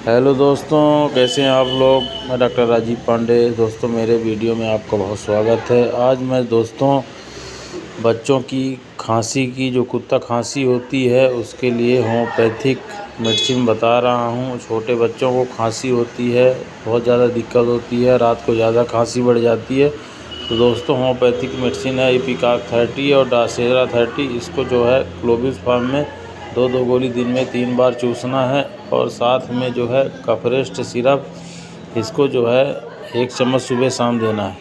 Hello दोस्तों, कैसे हैं आप लोग। मैं डॉक्टर राजीव पांडे। दोस्तों, मेरे वीडियो में आपका बहुत स्वागत है। आज मैं दोस्तों बच्चों की खांसी की, जो कुत्ता खांसी होती है, उसके लिए होम्योपैथिक मेडिसिन बता रहा हूं। छोटे बच्चों को खांसी होती है, बहुत ज़्यादा दिक्कत होती है, रात को ज़्यादा खांसी बढ़ जाती है। तो दोस्तों, होम्योपैथिक मेडिसिन है इपिकाक 30 और डासेरा 30। इसको जो है क्लोबिस फॉर्म में 2-2 गोली दिन में 3 बार चूसना है। और साथ में जो है कफरेस्ट सिरप, इसको जो है 1 चम्मच सुबह शाम देना है।